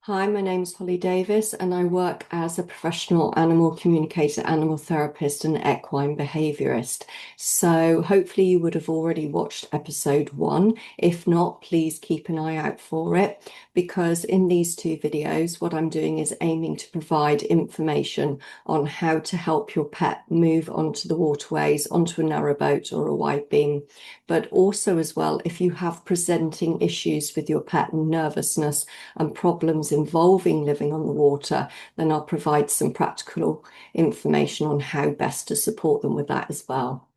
Hi, my name is Holly Davis, and I work as a professional animal communicator, animal therapist, and equine behaviourist. So, hopefully, you would have already watched episode one. If not, please keep an eye out for it because in these two videos, what I'm doing is aiming to provide information on how to help your pet move onto the waterways, onto a narrowboat or a wide beam. But also, as well, if you have presenting issues with your pet and nervousness and problems involving living on the water, then I'll provide some practical information on how best to support them with that as well.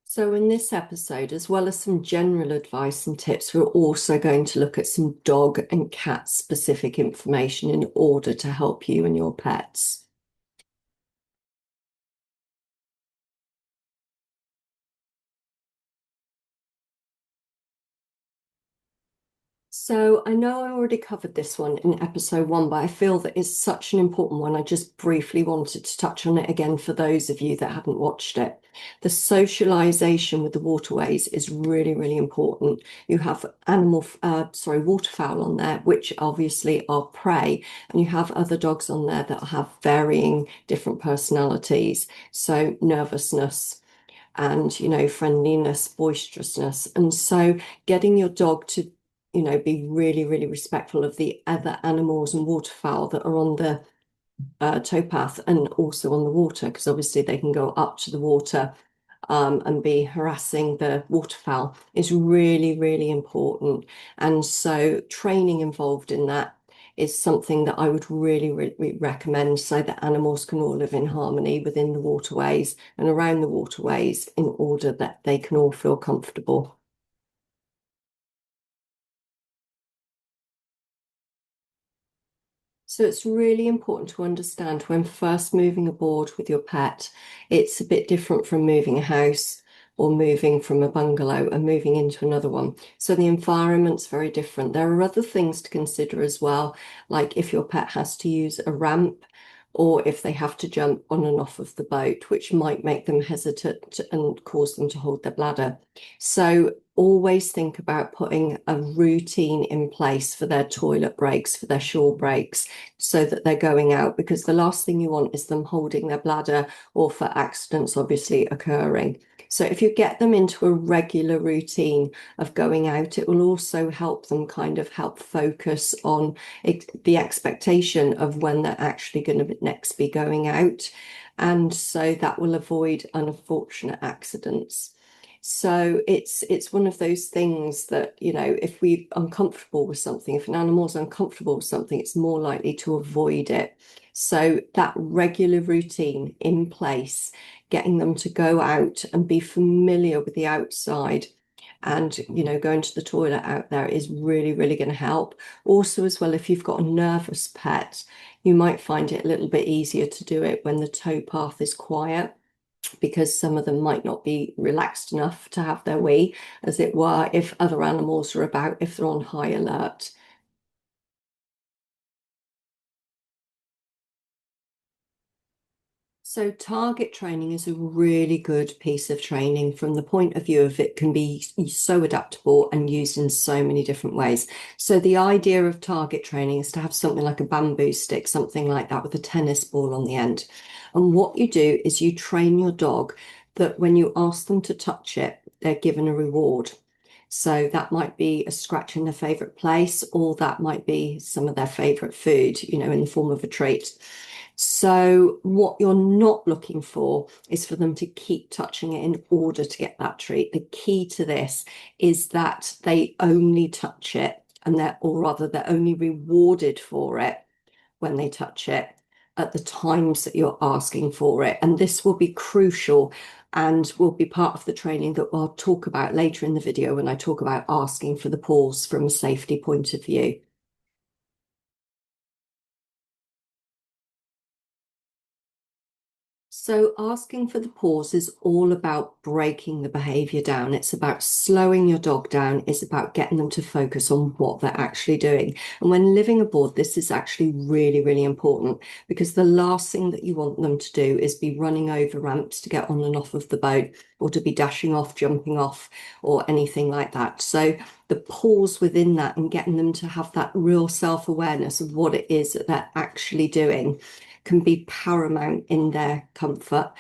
So in this episode, as well as some general advice and tips, we're also going to look at some dog and cat specific information in order to help you and your pets. So I know I already covered this one in episode one, but I feel that it's such an important one. I just briefly wanted to touch on it again for those of you that haven't watched it. The socialization with the waterways is really, really important. You have waterfowl on there, which obviously are prey, and you have other dogs on there that have varying different personalities. So nervousness and, friendliness, boisterousness. And so getting your dog to be really, really respectful of the other animals and waterfowl that are on the towpath and also on the water, because obviously they can go up to the water and be harassing the waterfowl is really, really important. And so training involved in that is something that I would really, really recommend so that animals can all live in harmony within the waterways and around the waterways in order that they can all feel comfortable. So it's really important to understand when first moving aboard with your pet, it's a bit different from moving a house or moving from a bungalow and moving into another one. So the environment's very different. There are other things to consider as well, like if your pet has to use a ramp or if they have to jump on and off of the boat, which might make them hesitant and cause them to hold their bladder. So always think about putting a routine in place for their toilet breaks, for their shore breaks, so that they're going out, because the last thing you want is them holding their bladder or for accidents obviously occurring. So if you get them into a regular routine of going out, it will also help them kind of help focus on the expectation of when they're actually going to next be going out. And so that will avoid unfortunate accidents. So it's one of those things that, if we're uncomfortable with something, if an animal's uncomfortable with something, it's more likely to avoid it. So that regular routine in place, getting them to go out and be familiar with the outside and, going to the toilet out there is really, really going to help. Also, as well, if you've got a nervous pet, you might find it a little bit easier to do it when the towpath is quiet, because some of them might not be relaxed enough to have their wee, as it were, if other animals are about, if they're on high alert. So target training is a really good piece of training from the point of view of it can be so adaptable and used in so many different ways. So the idea of target training is to have something like a bamboo stick, something like that with a tennis ball on the end. And what you do is you train your dog that when you ask them to touch it, they're given a reward. So that might be a scratch in their favorite place, or that might be some of their favorite food, in the form of a treat. So what you're not looking for is for them to keep touching it in order to get that treat. The key to this is that they only touch it or rather they're only rewarded for it when they touch it at the times that you're asking for it. And this will be crucial and will be part of the training that I'll talk about later in the video when I talk about asking for the paws from a safety point of view. So asking for the pause is all about breaking the behavior down. It's about slowing your dog down. It's about getting them to focus on what they're actually doing. And when living aboard, this is actually really, really important, because the last thing that you want them to do is be running over ramps to get on and off of the boat or to be dashing off, jumping off, or anything like that. So the pause within that and getting them to have that real self-awareness of what it is that they're actually doing can be paramount in their comfort,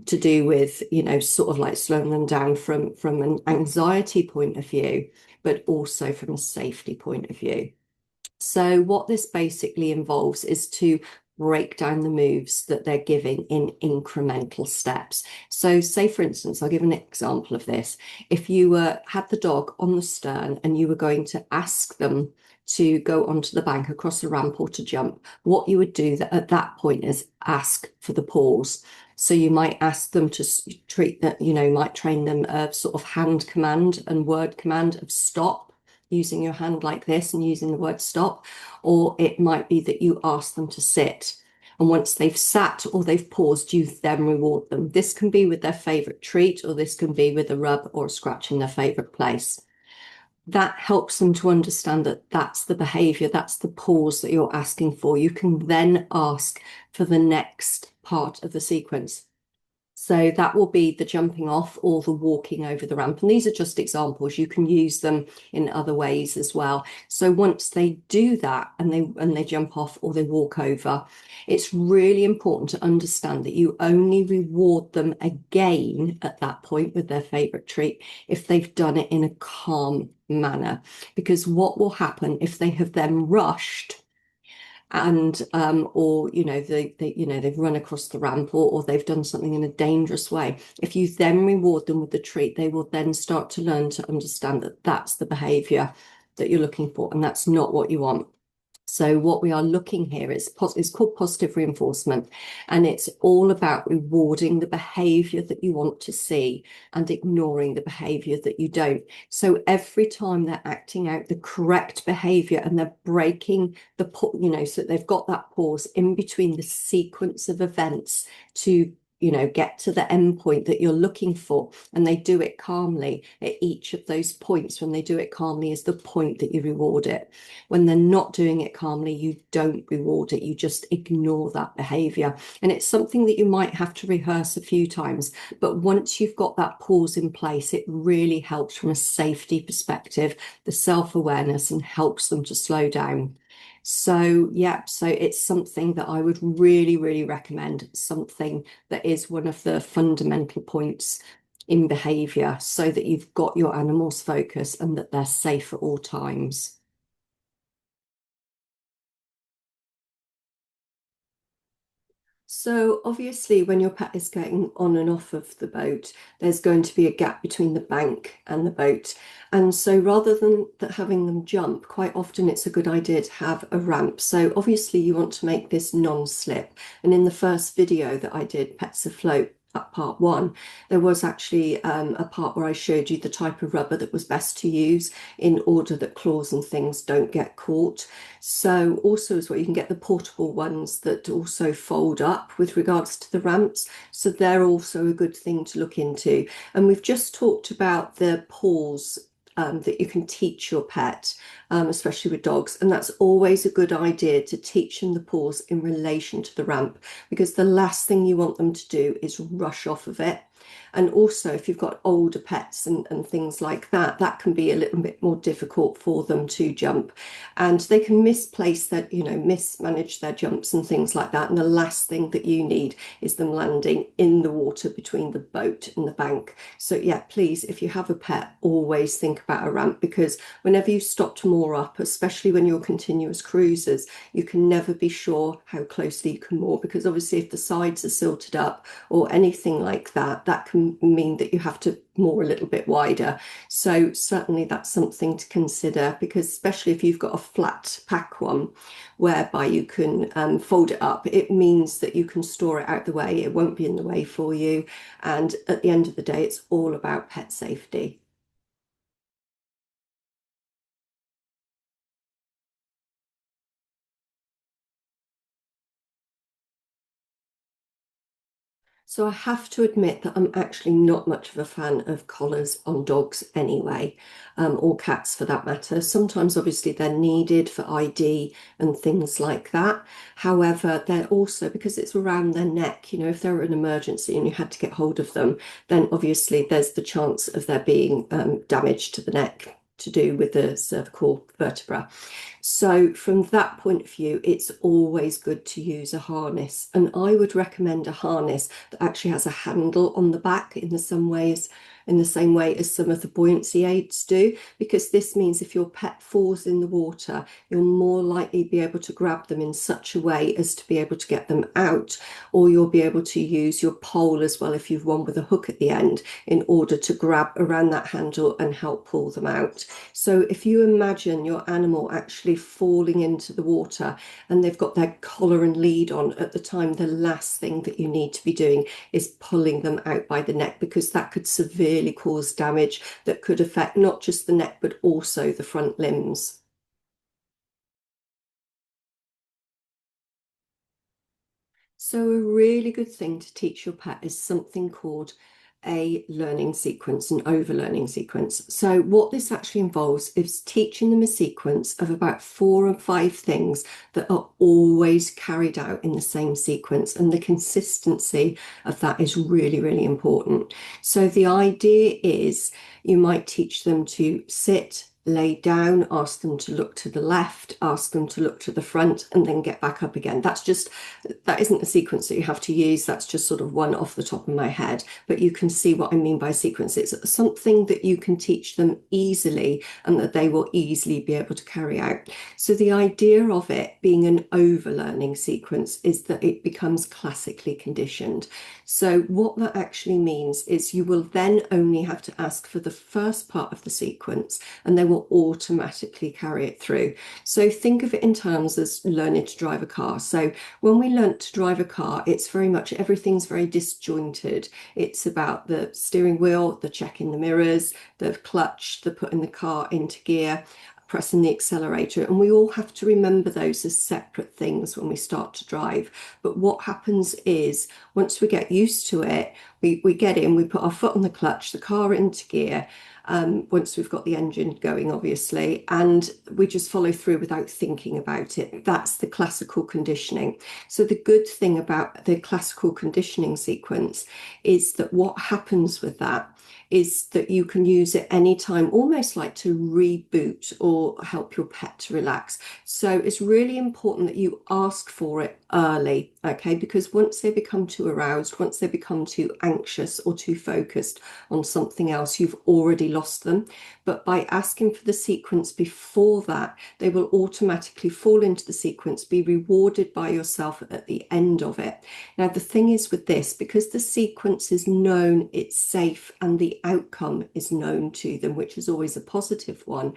to do with, sort of like slowing them down from an anxiety point of view, but also from a safety point of view. So what this basically involves is to break down the moves that they're giving in incremental steps. So say, for instance, I'll give an example of this. If you had the dog on the stern and you were going to ask them to go onto the bank, across the ramp, or to jump, what you would do at that point is ask for the pause. So you might ask them to treat that, might train them a sort of hand command and word command of stop, using your hand like this and using the word stop. Or it might be that you ask them to sit. And once they've sat or they've paused, you then reward them. This can be with their favorite treat, or this can be with a rub or a scratch in their favorite place. That helps them to understand that that's the behavior, that's the pause that you're asking for. You can then ask for the next part of the sequence. So that will be the jumping off or the walking over the ramp. And these are just examples. You can use them in other ways as well. So once they do that and they jump off or they walk over, it's really important to understand that you only reward them again at that point with their favorite treat if they've done it in a calm manner. Because what will happen if they have then rushed and or they've run across the ramp, or they've done something in a dangerous way, if you then reward them with the treat, they will then start to learn to understand that that's the behavior that you're looking for, and that's not what you want. So what we are looking here is called positive reinforcement, and it's all about rewarding the behavior that you want to see and ignoring the behavior that you don't. So every time they're acting out the correct behavior and they're breaking so they've got that pause in between the sequence of events to get to the end point that you're looking for, and they do it calmly at each of those points. When they do it calmly is the point that you reward it. When they're not doing it calmly, you don't reward it. You just ignore that behavior. And it's something that you might have to rehearse a few times. But once you've got that pause in place, it really helps from a safety perspective, the self-awareness, and helps them to slow down. So yeah, so it's something that I would really, really recommend, something that is one of the fundamental points in behavior, so that you've got your animals focused and that they're safe at all times. So obviously when your pet is getting on and off of the boat, there's going to be a gap between the bank and the boat. And so rather than having them jump, quite often it's a good idea to have a ramp. So obviously you want to make this non-slip. And in the first video that I did, Pets Afloat, part one, there was actually a part where I showed you the type of rubber that was best to use in order that claws and things don't get caught. So also as well, you can get the portable ones that also fold up with regards to the ramps. So they're also a good thing to look into. And we've just talked about the paws that you can teach your pet, especially with dogs. And that's always a good idea, to teach them the pause in relation to the ramp, because the last thing you want them to do is rush off of it. And also, if you've got older pets and things like that, that can be a little bit more difficult for them to jump. And they can misplace their, mismanage their jumps and things like that. And the last thing that you need is them landing in the water between the boat and the bank. So yeah, please, if you have a pet, always think about a ramp, because whenever you stop to moor up, especially when you're continuous cruisers, you can never be sure how closely you can moor, because obviously if the sides are silted up or anything like that, that can mean that you have to moor a little bit wider. So certainly that's something to consider, because especially if you've got a flat pack one whereby you can fold it up, it means that you can store it out the way. It won't be in the way for you. And at the end of the day, it's all about pet safety. So I have to admit that I'm actually not much of a fan of collars on dogs anyway, or cats for that matter. Sometimes obviously they're needed for ID and things like that. However, they're also, because it's around their neck, you know, if there were an emergency and you had to get hold of them, then obviously there's the chance of there being damage to the neck to do with the cervical vertebra. So from that point of view, it's always good to use a harness. And I would recommend a harness that actually has a handle on the back in some ways, in the same way as some of the buoyancy aids do, because this means if your pet falls in the water, you'll more likely be able to grab them in such a way as to be able to get them out, or you'll be able to use your pole as well if you've one with a hook at the end in order to grab around that handle and help pull them out. So if you imagine your animal actually falling into the water and they've got their collar and lead on at the time, the last thing that you need to be doing is pulling them out by the neck, because that could severely cause damage that could affect not just the neck but also the front limbs. So a really good thing to teach your pet is something called a learning sequence, an overlearning sequence. So what this actually involves is teaching them a sequence of about 4 or 5 things that are always carried out in the same sequence. And the consistency of that is really, really important. So the idea is you might teach them to sit, lay down, ask them to look to the left, ask them to look to the front, and then get back up again. That isn't a sequence that you have to use. That's just sort of one off the top of my head. But you can see what I mean by sequence. It's something that you can teach them easily and that they will easily be able to carry out. So the idea of it being an overlearning sequence is that it becomes classically conditioned. So what that actually means is you will then only have to ask for the first part of the sequence and they will automatically carry it through. So think of it in terms as learning to drive a car. So when we learnt to drive a car, it's very much everything's very disjointed. It's about the steering wheel, the checking the mirrors, the clutch, the putting the car into gear, pressing the accelerator, and we all have to remember those as separate things when we start to drive. But what happens is once we get used to it, we get in, we put our foot on the clutch, the car into gear, once we've got the engine going, obviously, and we just follow through without thinking about it. That's the classical conditioning. So the good thing about the classical conditioning sequence is that what happens with that is that you can use it anytime, almost like to reboot or help your pet to relax. So it's really important that you ask for it early, okay? Because once they become too aroused, once they become too anxious or too focused on something else, you've already lost them. But by asking for the sequence before that, they will automatically fall into the sequence, be rewarded by yourself at the end of it. Now, the thing is with this, because the sequence is known, it's safe, and the outcome is known to them, which is always a positive one,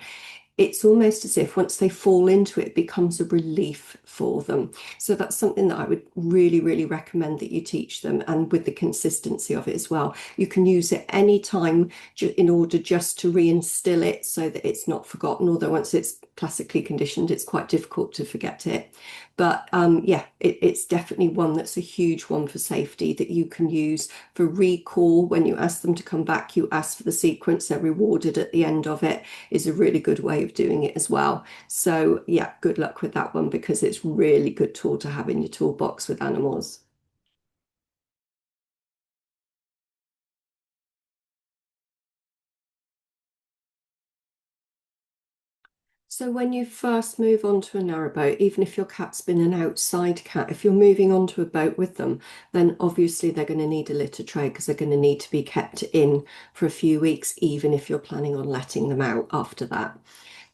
it's almost as if once they fall into it, it becomes a relief for them. So that's something that I would really, really recommend that you teach them, and with the consistency of it as well. You can use it any time in order just to reinstill it so that it's not forgotten, although once it's classically conditioned, it's quite difficult to forget it. But yeah, it's definitely one that's a huge one for safety that you can use for recall. When you ask them to come back, you ask for the sequence, they're rewarded at the end of it, is a really good way of doing it as well. So yeah, good luck with that one, because it's really good tool to have in your toolbox with animals. So when you first move onto a narrowboat, even if your cat's been an outside cat, if you're moving onto a boat with them, then obviously they're going to need a litter tray, because they're going to need to be kept in for a few weeks, even if you're planning on letting them out after that.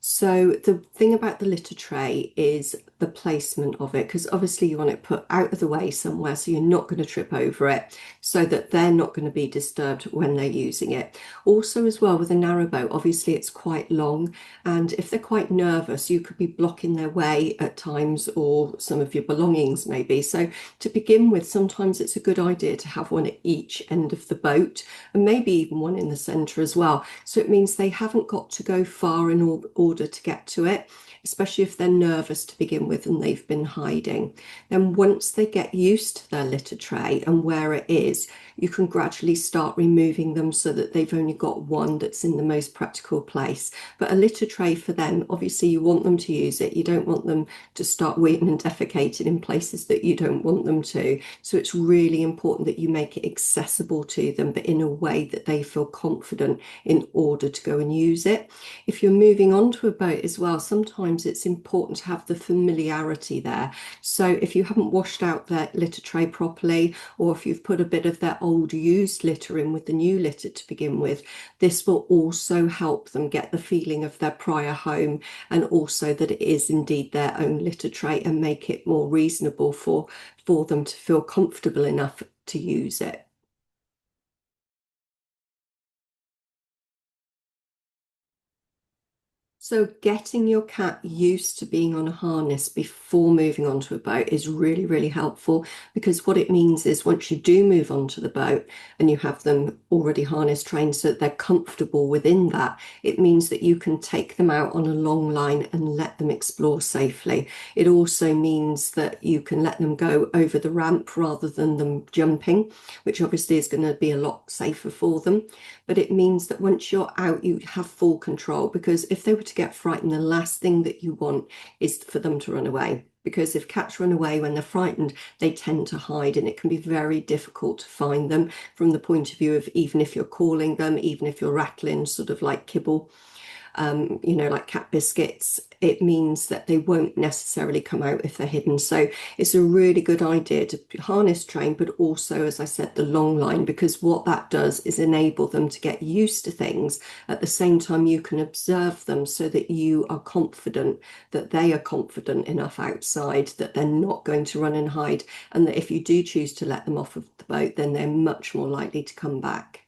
So the thing about the litter tray is the placement of it, because obviously you want it put out of the way somewhere so you're not going to trip over it, so that they're not going to be disturbed when they're using it. Also as well, with a narrowboat, obviously it's quite long, and if they're quite nervous, you could be blocking their way at times, or some of your belongings maybe. So to begin with, sometimes it's a good idea to have one at each end of the boat, and maybe even one in the center as well. So it means they haven't got to go far in order to get to it. especially if they're nervous to begin with and they've been hiding. Then once they get used to their litter tray and where it is, you can gradually start removing them so that they've only got one that's in the most practical place. But a litter tray for them, obviously you want them to use it. You don't want them to start wheezing and defecating in places that you don't want them to. So it's really important that you make it accessible to them, but in a way that they feel confident in order to go and use it. If you're moving onto a boat as well, sometimes it's important to have the familiarity there. So if you haven't washed out their litter tray properly, or if you've put a bit of their old used litter in with the new litter to begin with, this will also help them get the feeling of their prior home, and also that it is indeed their own litter tray, and make it more reasonable for them to feel comfortable enough to use it. So getting your cat used to being on a harness before moving onto a boat is really, really helpful, because what it means is once you do move onto the boat and you have them already harness trained so that they're comfortable within that, it means that you can take them out on a long line and let them explore safely. It also means that you can let them go over the ramp rather than them jumping, which obviously is going to be a lot safer for them. But it means that once you're out, you have full control, because if they were to get frightened, the last thing that you want is for them to run away. Because if cats run away when they're frightened, they tend to hide, and it can be very difficult to find them from the point of view of, even if you're calling them, even if you're rattling sort of like kibble, like cat biscuits, it means that they won't necessarily come out if they're hidden. So it's a really good idea to harness train, but also, as I said, the long line, because what that does is enable them to get used to things. At the same time, you can observe them so that you are confident that they are confident enough outside that they're not going to run and hide, and that if you do choose to let them off of the boat, then they're much more likely to come back.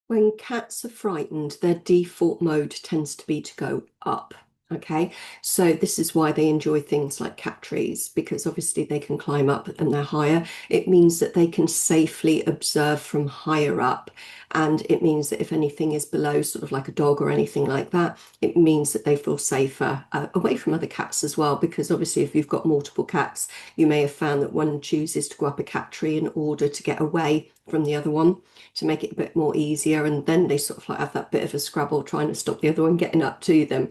When cats are frightened, their default mode tends to be to go up. Okay, so this is why they enjoy things like cat trees, because obviously they can climb up and they're higher. It means that they can safely observe from higher up. And it means that if anything is below, sort of like a dog or anything like that, it means that they feel safer away from other cats as well. Because obviously, if you've got multiple cats, you may have found that one chooses to go up a cat tree in order to get away from the other one, to make it a bit more easier, and then they sort of like have that bit of a scrabble trying to stop the other one getting up to them.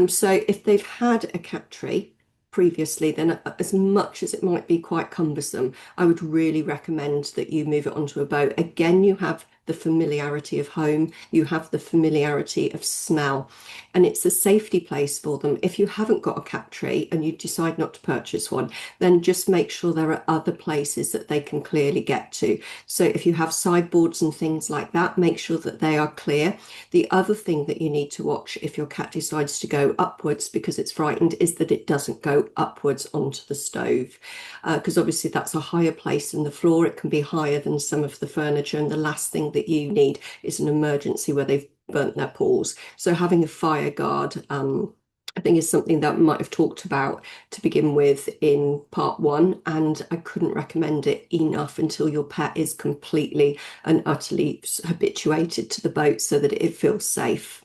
So if they've had a cat tree previously, then as much as it might be quite cumbersome, I would really recommend that you move it onto a boat. Again, you have the familiarity of home, you have the familiarity of smell, and it's a safety place for them. If you haven't got a cat tree and you decide not to purchase one, then just make sure there are other places that they can clearly get to. So if you have sideboards and things like that, make sure that they are clear. The other thing that you need to watch if your cat decides to go upwards because it's frightened is that it doesn't go upwards onto the stove, because obviously that's a higher place than the floor. It can be higher than some of the furniture, and the last thing that you need is an emergency where they've burnt their paws. So having a fire guard, I think, is something that we might have talked about to begin with in part one, and I couldn't recommend it enough until your pet is completely and utterly habituated to the boat so that it feels safe.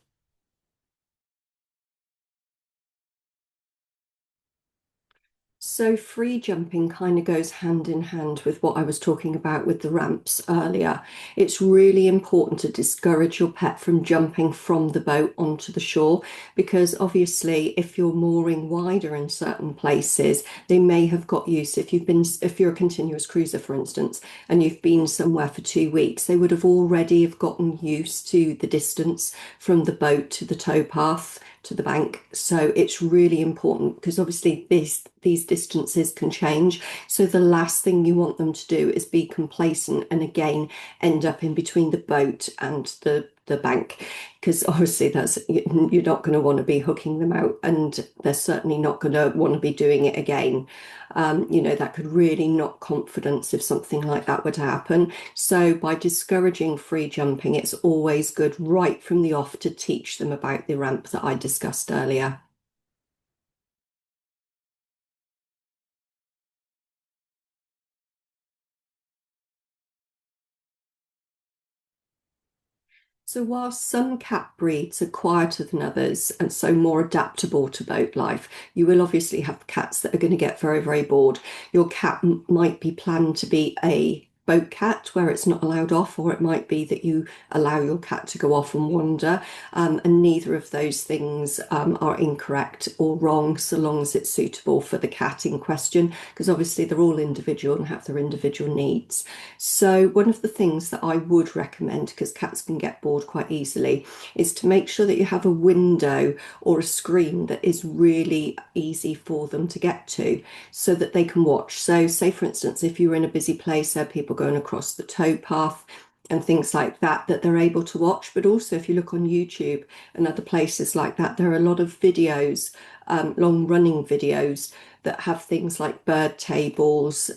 So free jumping kind of goes hand in hand with what I was talking about with the ramps earlier. It's really important to discourage your pet from jumping from the boat onto the shore, because obviously if you're mooring wider in certain places, they may have got used. If you're a continuous cruiser, for instance, and you've been somewhere for 2 weeks, they would have already have gotten used to the distance from the boat to the towpath to the bank. So it's really important, because obviously these distances can change. So the last thing you want them to do is be complacent and again end up in between the boat and the bank, because obviously that's, you're not going to want to be hooking them out, and they're certainly not going to want to be doing it again. That could really knock confidence if something like that were to happen. So by discouraging free jumping, it's always good right from the off to teach them about the ramp that I discussed earlier. So while some cat breeds are quieter than others and so more adaptable to boat life, you will obviously have cats that are going to get very, very bored. Your cat might be planned to be a boat cat where it's not allowed off, or it might be that you allow your cat to go off and wander. And neither of those things are incorrect or wrong, so long as it's suitable for the cat in question, because obviously they're all individual and have their individual needs. So one of the things that I would recommend, because cats can get bored quite easily, is to make sure that you have a window or a screen that is really easy for them to get to so that they can watch. So say for instance, if you're in a busy place, there are people going across the towpath and things like that, that they're able to watch. But also if you look on YouTube and other places like that, there are a lot of videos, long running videos that have things like bird tables.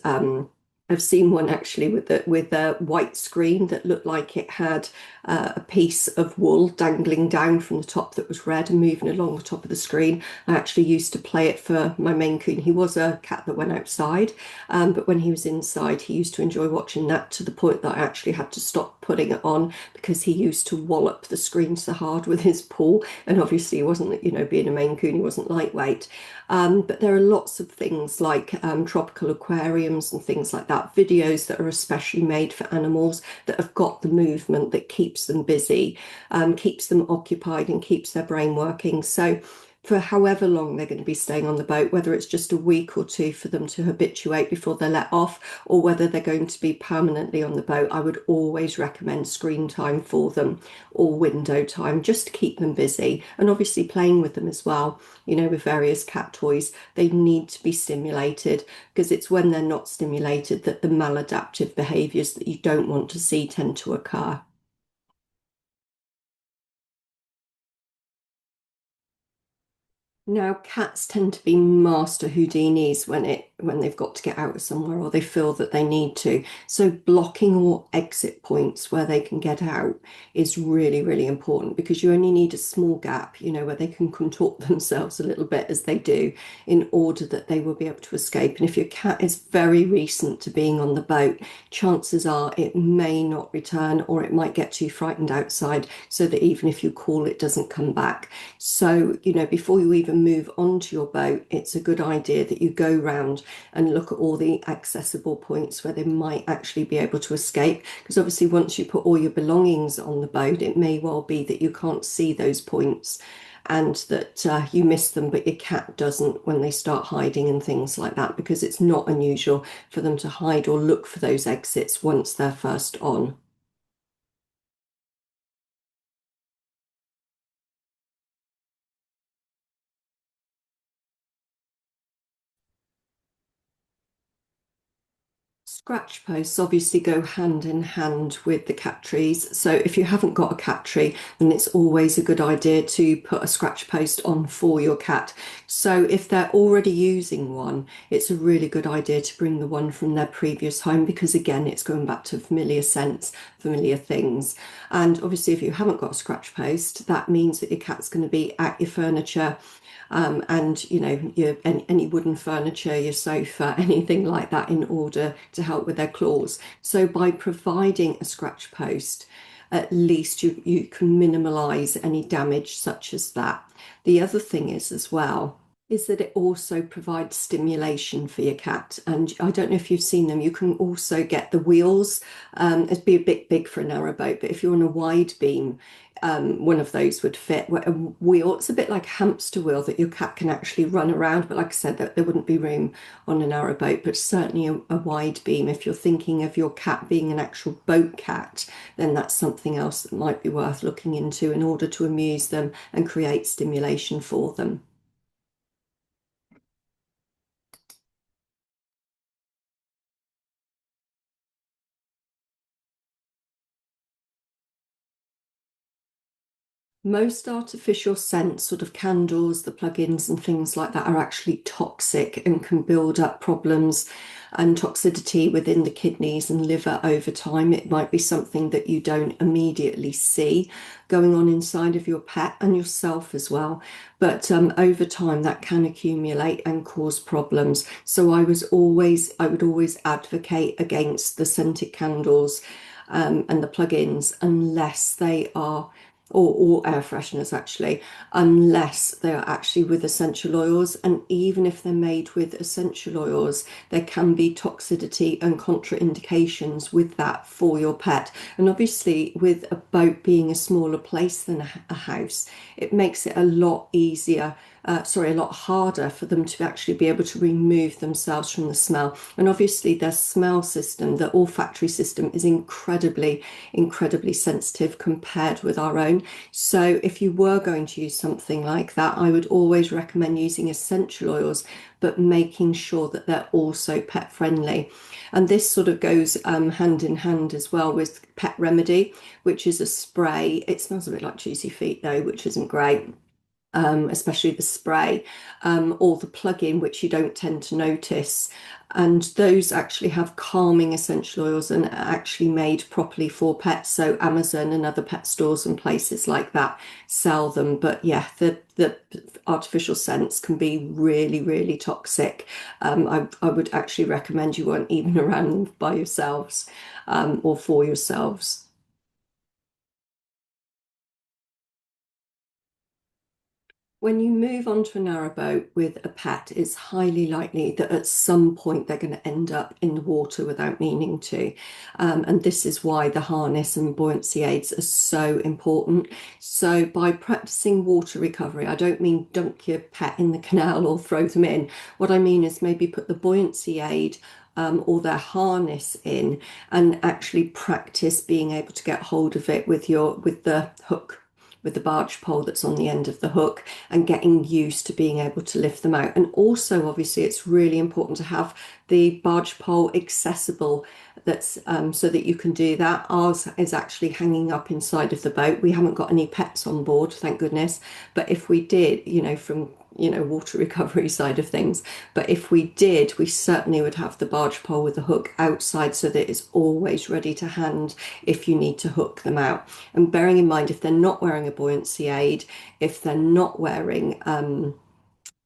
I've seen one actually with a white screen that looked like it had a piece of wool dangling down from the top that was red and moving along the top of the screen. I actually used to play it for my Maine Coon. He was a cat that went outside, but when he was inside, he used to enjoy watching that, to the point that I actually had to stop putting it on because he used to wallop the screen so hard with his paw. And obviously he wasn't, being a Maine Coon, he wasn't lightweight. But there are lots of things like tropical aquariums and things like that, videos that are especially made for animals that have got the movement that keeps them busy, keeps them occupied and keeps their brain working. So for however long they're going to be staying on the boat, whether it's just a week or two for them to habituate before they're let off, or whether they're going to be permanently on the boat, I would always recommend screen time for them or window time, just to keep them busy, and obviously playing with them as well. With various cat toys, they need to be stimulated, because it's when they're not stimulated that the maladaptive behaviours that you don't want to see tend to occur. Now, cats tend to be master Houdinis when they've got to get out of somewhere or they feel that they need to. So blocking or exit points where they can get out is really, really important, because you only need a small gap, where they can contort themselves a little bit as they do, in order that they will be able to escape. And if your cat is very recent to being on the boat, chances are it may not return, or it might get too frightened outside so that even if you call, it doesn't come back. So, before you even move onto your boat, it's a good idea that you go round and look at all the accessible points where they might actually be able to escape. Because obviously once you put all your belongings on the boat, it may well be that you can't see those points, and that you miss them, but your cat doesn't when they start hiding and things like that, because it's not unusual for them to hide or look for those exits once they're first on. Scratch posts obviously go hand in hand with the cat trees. So if you haven't got a cat tree, then it's always a good idea to put a scratch post on for your cat. So if they're already using one, it's a really good idea to bring the one from their previous home, because again, it's going back to familiar scents, familiar things. And obviously, if you haven't got a scratch post, that means that your cat's going to be at your furniture, and any wooden furniture, your sofa, anything like that, in order to help with their claws. So by providing a scratch post, at least you can minimise any damage such as that. The other thing is as well, is that it also provides stimulation for your cat. And I don't know if you've seen them, you can also get the wheels. It'd be a bit big for a narrow boat, but if you're on a wide beam, one of those would fit. A wheel, it's a bit like a hamster wheel that your cat can actually run around, but like I said, that there wouldn't be room on a narrow boat, but certainly a wide beam. If you're thinking of your cat being an actual boat cat, then that's something else that might be worth looking into in order to amuse them and create stimulation for them. Most artificial scents, sort of candles, the plug-ins and things like that, are actually toxic and can build up problems and toxicity within the kidneys and liver over time. It might be something that you don't immediately see going on inside of your pet and yourself as well. But over time, that can accumulate and cause problems. So I would always advocate against the scented candles, and the plug-ins unless they are, or air fresheners actually, unless they are actually with essential oils. And even if they're made with essential oils, there can be toxicity and contraindications with that for your pet. And obviously, with a boat being a smaller place than a house, it makes it a lot easier. A lot harder for them to actually be able to remove themselves from the smell. And obviously, their smell system, the olfactory system, is incredibly sensitive compared with our own. So, if you were going to use something like that, I would always recommend using essential oils, but making sure that they're also pet friendly. And this sort of goes hand in hand as well with Pet Remedy, which is a spray. It smells a bit like Juicy Feet though, which isn't great. Especially the spray, or the plug-in, which you don't tend to notice. And those actually have calming essential oils and are actually made properly for pets. So Amazon and other pet stores and places like that sell them. But yeah, the artificial scents can be really toxic. I would actually recommend you weren't even around them by yourselves, or for yourselves. When you move onto a narrowboat with a pet, it's highly likely that at some point they're going to end up in the water without meaning to. And this is why the harness and buoyancy aids are so important. So by practicing water recovery, I don't mean dunk your pet in the canal or throw them in. What I mean is maybe put the buoyancy aid or their harness in and actually practice being able to get hold of it with the hook, with the barge pole that's on the end of the hook, and getting used to being able to lift them out. And also, obviously, it's really important to have the barge pole accessible, that's so that you can do that. Ours is actually hanging up inside of the boat. We haven't got any pets on board, thank goodness. But if we did, from water recovery side of things, but if we did, we certainly would have the barge pole with the hook outside so that it's always ready to hand if you need to hook them out. And bearing in mind, if they're not wearing a buoyancy aid, if they're not wearing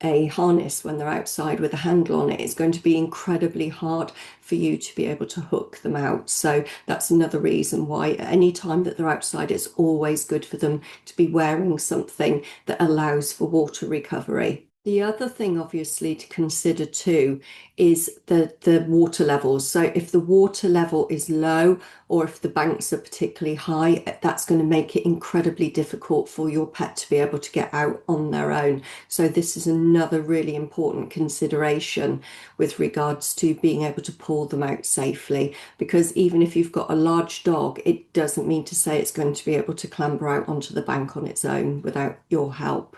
a harness when they're outside with a handle on it, it's going to be incredibly hard for you to be able to hook them out. So that's another reason why at any time that they're outside, it's always good for them to be wearing something that allows for water recovery. The other thing, obviously, to consider too is the water levels. So if the water level is low or if the banks are particularly high, that's going to make it incredibly difficult for your pet to be able to get out on their own. So this is another really important consideration with regards to being able to pull them out safely. Because even if you've got a large dog, it doesn't mean to say it's going to be able to clamber out onto the bank on its own without your help.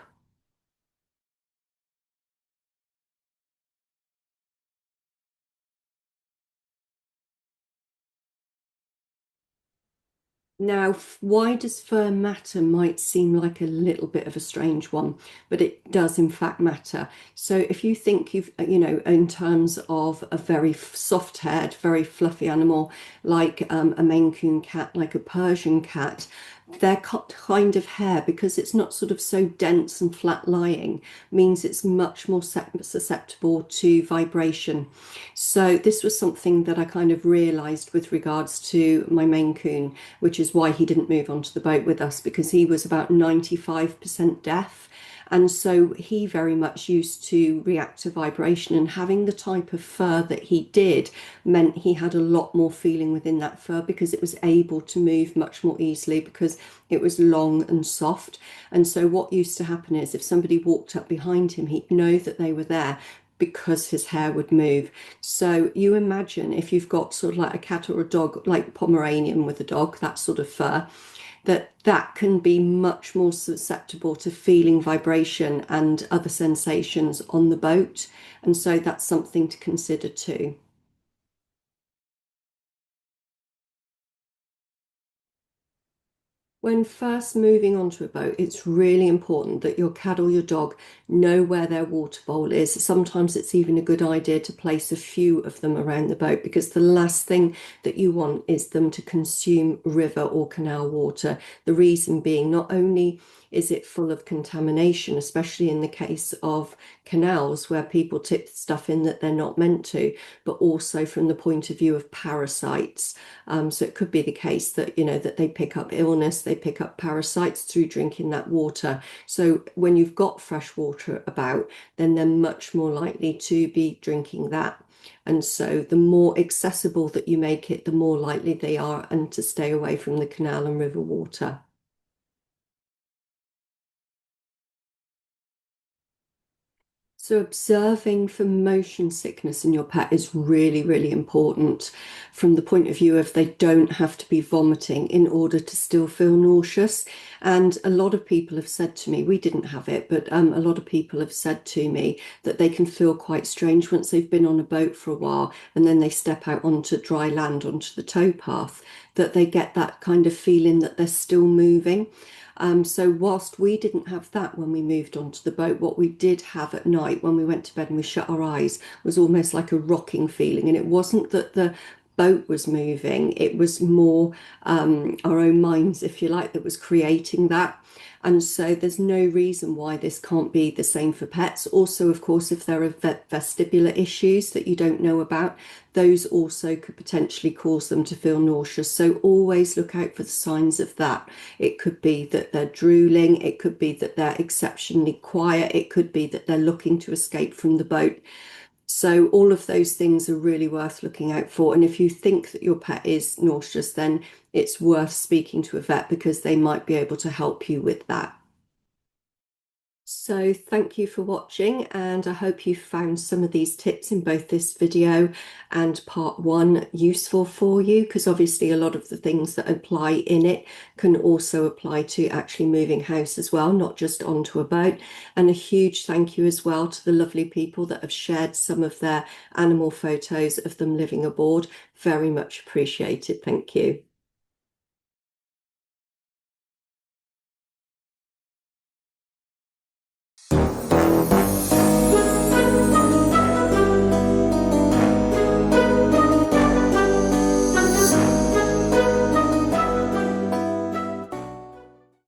Now, why does fur matter might seem like a little bit of a strange one, but it does in fact matter. So if you think in terms of a very soft-haired, very fluffy animal like a Maine Coon cat, like a Persian cat, their kind of hair, because it's not sort of so dense and flat lying, means it's much more susceptible to vibration. So this was something that I kind of realised with regards to my Maine Coon, which is why he didn't move onto the boat with us, because he was about 95% deaf. And so he very much used to react to vibration, and having the type of fur that he did meant he had a lot more feeling within that fur because it was able to move much more easily because it was long and soft. And so what used to happen is if somebody walked up behind him, he'd know that they were there because his hair would move. So you imagine if you've got sort of like a cat or a dog, like Pomeranian with a dog, that sort of fur, that can be much more susceptible to feeling vibration and other sensations on the boat. And so that's something to consider too. When first moving onto a boat, it's really important that your cat or your dog know where their water bowl is. Sometimes it's even a good idea to place a few of them around the boat because the last thing that you want is them to consume river or canal water. The reason being, not only is it full of contamination, especially in the case of canals where people tip stuff in that they're not meant to, but also from the point of view of parasites. So it could be the case that, that they pick up illness, they pick up parasites through drinking that water. So when you've got fresh water about, then they're much more likely to be drinking that. And so the more accessible that you make it, the more likely they are and to stay away from the canal and river water. So observing for motion sickness in your pet is really, really important from the point of view of they don't have to be vomiting in order to still feel nauseous. And a lot of people have said to me, we didn't have it, but a lot of people have said to me that they can feel quite strange once they've been on a boat for a while and then they step out onto dry land, onto the towpath, that they get that kind of feeling that they're still moving. So whilst we didn't have that when we moved onto the boat, what we did have at night when we went to bed and we shut our eyes was almost like a rocking feeling. And it wasn't that the boat was moving, it was more our own minds, if you like, that was creating that. And so there's no reason why this can't be the same for pets. Also, of course, if there are vestibular issues that you don't know about, those also could potentially cause them to feel nauseous. So always look out for the signs of that. It could be that they're drooling, it could be that they're exceptionally quiet, it could be that they're looking to escape from the boat. So all of those things are really worth looking out for. And if you think that your pet is nauseous, then it's worth speaking to a vet because they might be able to help you with that. So thank you for watching, and I hope you found some of these tips in both this video and part one useful for you, because obviously a lot of the things that apply in it can also apply to actually moving house as well, not just onto a boat. And a huge thank you as well to the lovely people that have shared some of their animal photos of them living aboard. Very much appreciated. Thank you.